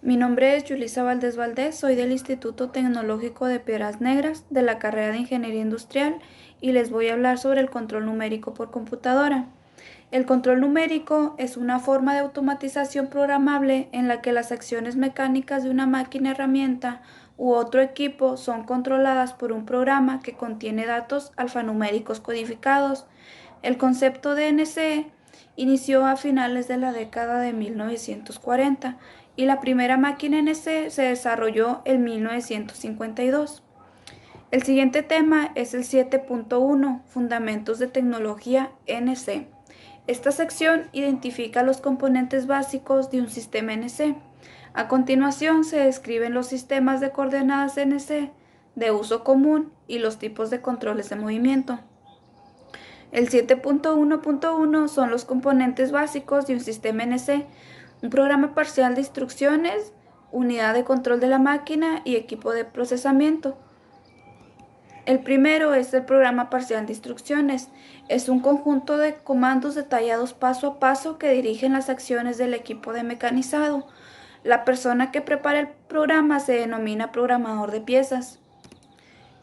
Mi nombre es Yulisa Valdés Valdés, soy del Instituto Tecnológico de Piedras Negras de la carrera de Ingeniería Industrial y les voy a hablar sobre el control numérico por computadora. El control numérico es una forma de automatización programable en la que las acciones mecánicas de una máquina herramienta u otro equipo son controladas por un programa que contiene datos alfanuméricos codificados. El concepto de NC inició a finales de la década de 1940 y la primera máquina NC se desarrolló en 1952. El siguiente tema es el 7.1, Fundamentos de Tecnología NC. Esta sección identifica los componentes básicos de un sistema NC. A continuación se describen los sistemas de coordenadas NC de uso común y los tipos de controles de movimiento. El 7.1.1 son los componentes básicos de un sistema NC, un programa parcial de instrucciones, unidad de control de la máquina y equipo de procesamiento. El primero es el programa parcial de instrucciones. Es un conjunto de comandos detallados paso a paso que dirigen las acciones del equipo de mecanizado. La persona que prepara el programa se denomina programador de piezas.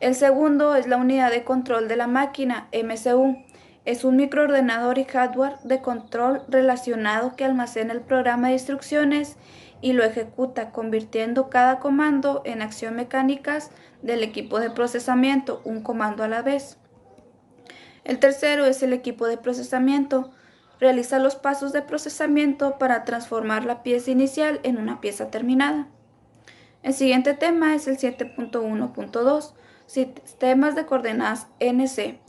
El segundo es la unidad de control de la máquina, MCU. Es un microordenador y hardware de control relacionado que almacena el programa de instrucciones y lo ejecuta, convirtiendo cada comando en acción mecánicas del equipo de procesamiento, un comando a la vez. El tercero es el equipo de procesamiento. Realiza los pasos de procesamiento para transformar la pieza inicial en una pieza terminada. El siguiente tema es el 7.1.2, sistemas de coordenadas NC.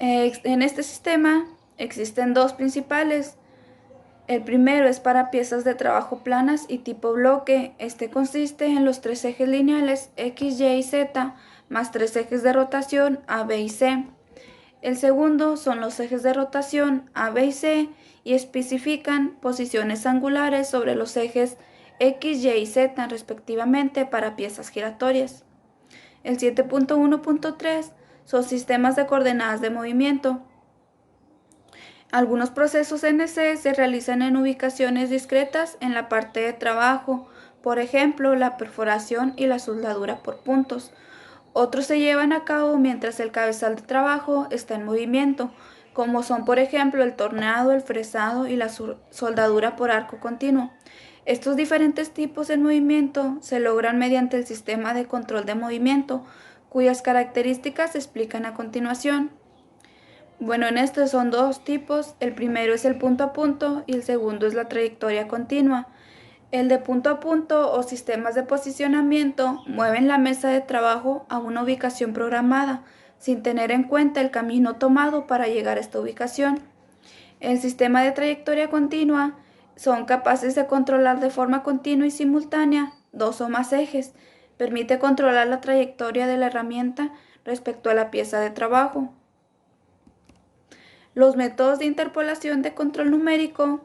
En este sistema existen dos principales. El primero es para piezas de trabajo planas y tipo bloque. Este consiste en los tres ejes lineales X, Y y Z, más tres ejes de rotación A, B y C. El segundo son los ejes de rotación A, B y C y especifican posiciones angulares sobre los ejes X, Y y Z respectivamente para piezas giratorias. El 7.1.3 son sistemas de coordenadas de movimiento. Algunos procesos NC se realizan en ubicaciones discretas en la parte de trabajo, por ejemplo, la perforación y la soldadura por puntos. Otros se llevan a cabo mientras el cabezal de trabajo está en movimiento, como son por ejemplo el torneado, el fresado y la soldadura por arco continuo. Estos diferentes tipos de movimiento se logran mediante el sistema de control de movimiento, cuyas características se explican a continuación. Bueno, en estos son dos tipos, el primero es el punto a punto y el segundo es la trayectoria continua. El de punto a punto o sistemas de posicionamiento mueven la mesa de trabajo a una ubicación programada, sin tener en cuenta el camino tomado para llegar a esta ubicación. El sistema de trayectoria continua son capaces de controlar de forma continua y simultánea dos o más ejes. Permite controlar la trayectoria de la herramienta respecto a la pieza de trabajo. Los métodos de interpolación de control numérico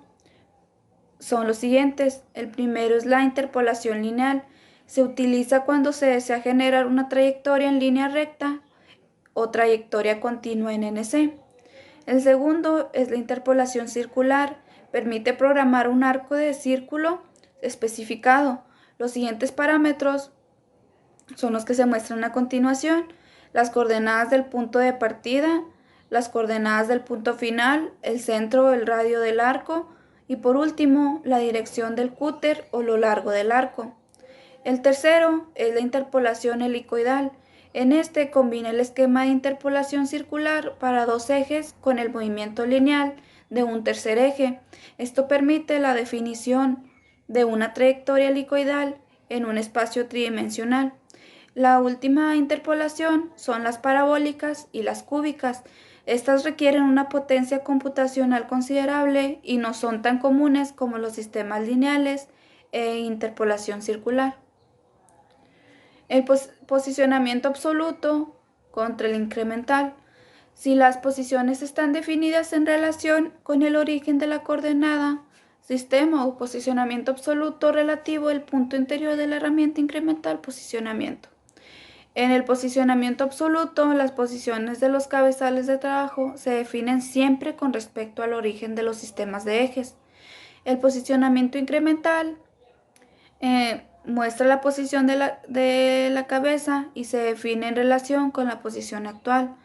son los siguientes. El primero es la interpolación lineal. Se utiliza cuando se desea generar una trayectoria en línea recta o trayectoria continua en NC. El segundo es la interpolación circular. Permite programar un arco de círculo especificado. Los siguientes parámetros son los que se muestran a continuación. Las coordenadas del punto de partida, las coordenadas del punto final, el centro o el radio del arco y por último la dirección del cúter o lo largo del arco. El tercero es la interpolación helicoidal. En este combina el esquema de interpolación circular para dos ejes con el movimiento lineal de un tercer eje. Esto permite la definición de una trayectoria helicoidal en un espacio tridimensional. La última interpolación son las parabólicas y las cúbicas. Estas requieren una potencia computacional considerable y no son tan comunes como los sistemas lineales e interpolación circular. El posicionamiento absoluto contra el incremental. Si las posiciones están definidas en relación con el origen de la coordenada, sistema o posicionamiento absoluto relativo al punto interior de la herramienta incremental posicionamiento. En el posicionamiento absoluto, las posiciones de los cabezales de trabajo se definen siempre con respecto al origen de los sistemas de ejes. El posicionamiento incremental Muestra la posición de la cabeza y se define en relación con la posición actual.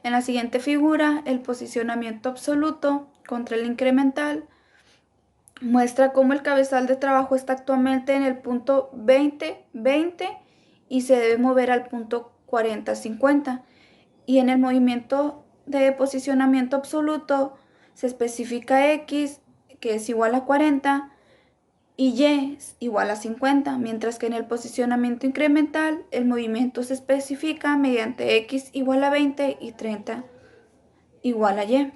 En la siguiente figura, el posicionamiento absoluto contra el incremental muestra cómo el cabezal de trabajo está actualmente en el punto 20, 20 y se debe mover al punto 40, 50. Y en el movimiento de posicionamiento absoluto se especifica X, que es igual a 40, y Y es igual a 50, mientras que en el posicionamiento incremental el movimiento se especifica mediante X igual a 20 y 30 igual a Y.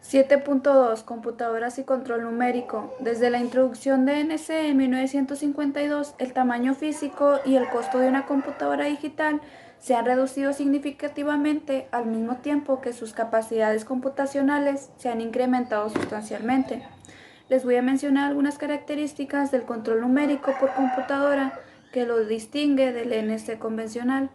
7.2 Computadoras y control numérico. Desde la introducción de NC en 1952, el tamaño físico y el costo de una computadora digital se han reducido significativamente al mismo tiempo que sus capacidades computacionales se han incrementado sustancialmente. Les voy a mencionar algunas características del control numérico por computadora que lo distingue del NC convencional.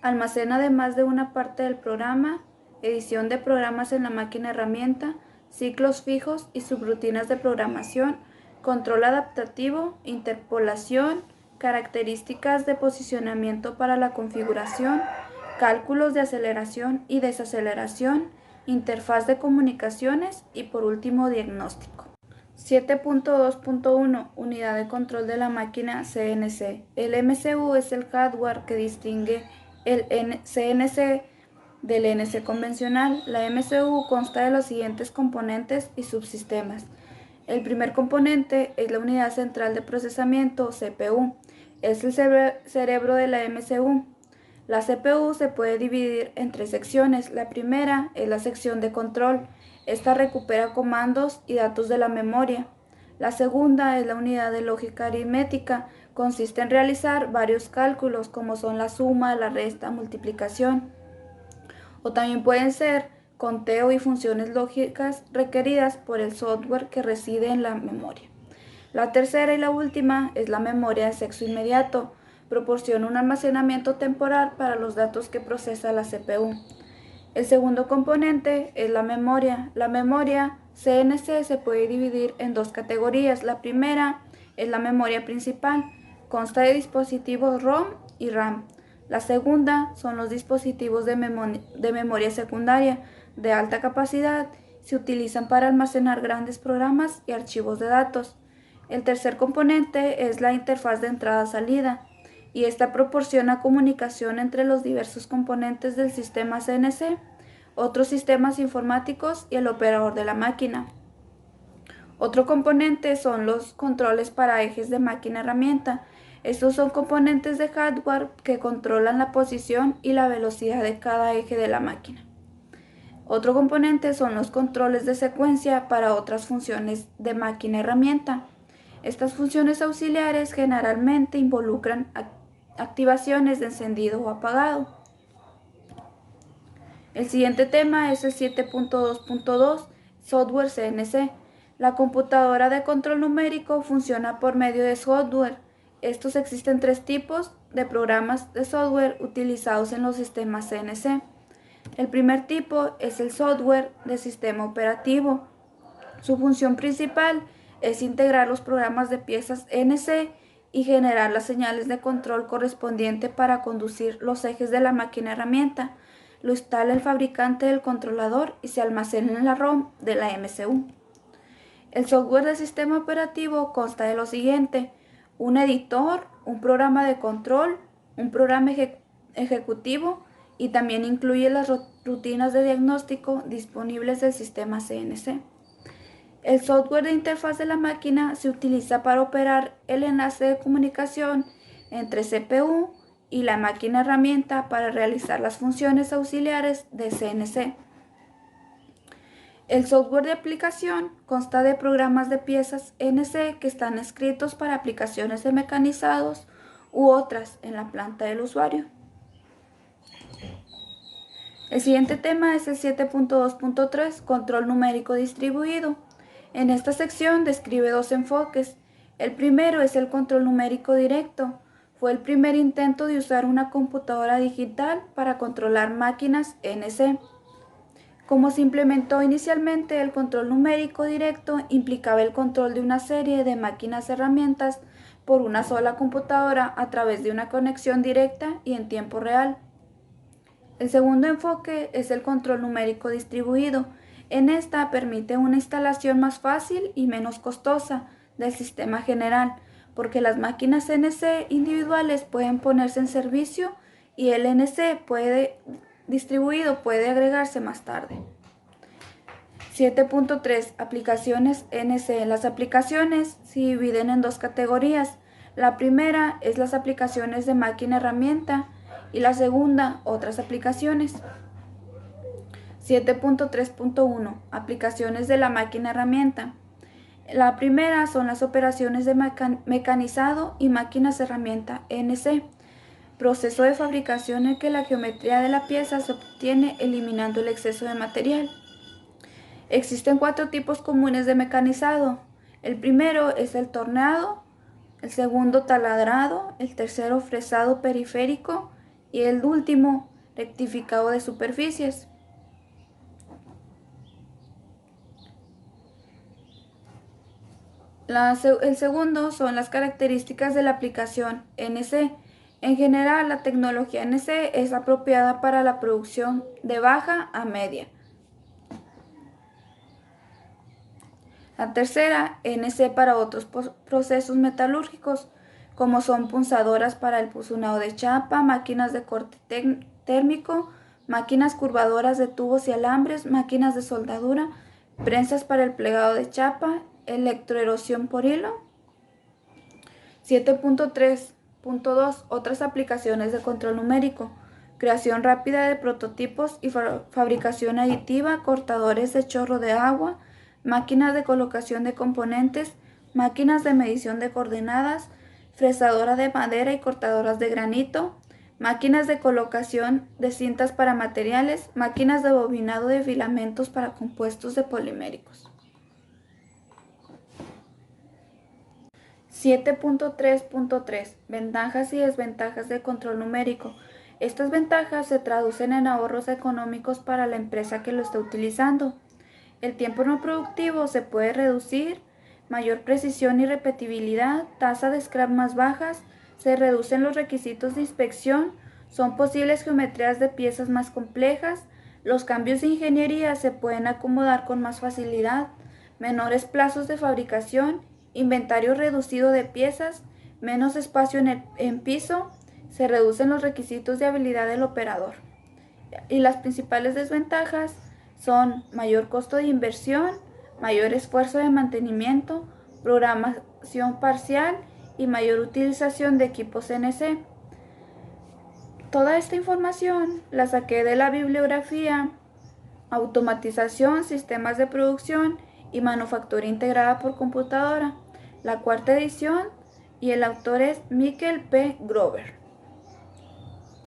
Almacena además de una parte del programa, edición de programas en la máquina herramienta, ciclos fijos y subrutinas de programación, control adaptativo, interpolación, características de posicionamiento para la configuración, cálculos de aceleración y desaceleración, interfaz de comunicaciones y por último diagnóstico. 7.2.1 Unidad de control de la máquina CNC. El MCU es el hardware que distingue el CNC del NC convencional. La MCU consta de los siguientes componentes y subsistemas. El primer componente es la unidad central de procesamiento, CPU. Es el cerebro de la MCU. La CPU se puede dividir en tres secciones. La primera es la sección de control. Esta recupera comandos y datos de la memoria. La segunda es la unidad de lógica aritmética. Consiste en realizar varios cálculos como son la suma, la resta, multiplicación. O también pueden ser conteo y funciones lógicas requeridas por el software que reside en la memoria. La tercera y la última es la memoria de acceso inmediato. Proporciona un almacenamiento temporal para los datos que procesa la CPU. El segundo componente es la memoria. La memoria CNC se puede dividir en dos categorías. La primera es la memoria principal. Consta de dispositivos ROM y RAM. La segunda son los dispositivos de memoria secundaria de alta capacidad. Se utilizan para almacenar grandes programas y archivos de datos. El tercer componente es la interfaz de entrada-salida y esta proporciona comunicación entre los diversos componentes del sistema CNC, otros sistemas informáticos y el operador de la máquina. Otro componente son los controles para ejes de máquina-herramienta. Estos son componentes de hardware que controlan la posición y la velocidad de cada eje de la máquina. Otro componente son los controles de secuencia para otras funciones de máquina-herramienta. Estas funciones auxiliares generalmente involucran activaciones de encendido o apagado. El siguiente tema es el 7.2.2 Software CNC. La computadora de control numérico funciona por medio de software. Estos existen tres tipos de programas de software utilizados en los sistemas CNC. El primer tipo es el software de sistema operativo. Su función principal es integrar los programas de piezas NC y generar las señales de control correspondiente para conducir los ejes de la máquina herramienta. Lo instala el fabricante del controlador y se almacena en la ROM de la MCU. El software de sistema operativo consta de lo siguiente: un editor, un programa de control, un programa ejecutivo y también incluye las rutinas de diagnóstico disponibles del sistema CNC. El software de interfaz de la máquina se utiliza para operar el enlace de comunicación entre CPU y la máquina herramienta para realizar las funciones auxiliares de CNC. El software de aplicación consta de programas de piezas NC que están escritos para aplicaciones de mecanizados u otras en la planta del usuario. El siguiente tema es el 7.2.3 Control numérico distribuido. En esta sección describe dos enfoques. El primero es el control numérico directo. Fue el primer intento de usar una computadora digital para controlar máquinas NC. Como se implementó inicialmente, el control numérico directo implicaba el control de una serie de máquinas-herramientas por una sola computadora a través de una conexión directa y en tiempo real. El segundo enfoque es el control numérico distribuido. En esta permite una instalación más fácil y menos costosa del sistema general, porque las máquinas NC individuales pueden ponerse en servicio y el NC distribuido puede agregarse más tarde. 7.3 Aplicaciones NC. Las aplicaciones se dividen en dos categorías. La primera es las aplicaciones de máquina-herramienta y la segunda, otras aplicaciones. 7.3.1 Aplicaciones de la máquina-herramienta. La primera son las operaciones de mecanizado y máquinas-herramienta NC, proceso de fabricación en que la geometría de la pieza se obtiene eliminando el exceso de material. Existen 4 tipos comunes de mecanizado. El primero es el torneado, el segundo taladrado, el tercero fresado periférico y el último rectificado de superficies. El segundo son las características de la aplicación NC. En general, la tecnología NC es apropiada para la producción de baja a media. La tercera, NC para otros procesos metalúrgicos, como son punzadoras para el punzado de chapa, máquinas de corte térmico, máquinas curvadoras de tubos y alambres, máquinas de soldadura, prensas para el plegado de chapa, electroerosión por hilo. 7.3.2 Otras aplicaciones de control numérico. Creación rápida de prototipos y fabricación aditiva, cortadores de chorro de agua, máquinas de colocación de componentes, máquinas de medición de coordenadas, fresadora de madera y cortadoras de granito, máquinas de colocación de cintas para materiales, máquinas de bobinado de filamentos para compuestos de poliméricos. 7.3.3 Ventajas y desventajas del control numérico. Estas ventajas se traducen en ahorros económicos para la empresa que lo está utilizando. El tiempo no productivo se puede reducir, mayor precisión y repetibilidad, tasa de scrap más bajas, se reducen los requisitos de inspección, son posibles geometrías de piezas más complejas, los cambios de ingeniería se pueden acomodar con más facilidad, menores plazos de fabricación, inventario reducido de piezas, menos espacio en piso, se reducen los requisitos de habilidad del operador. Y las principales desventajas son mayor costo de inversión, mayor esfuerzo de mantenimiento, programación parcial y mayor utilización de equipos CNC. Toda esta información la saqué de la bibliografía Automatización, Sistemas de Producción y Manufactura Integrada por Computadora, la 4ª edición, y el autor es Michael P. Grover.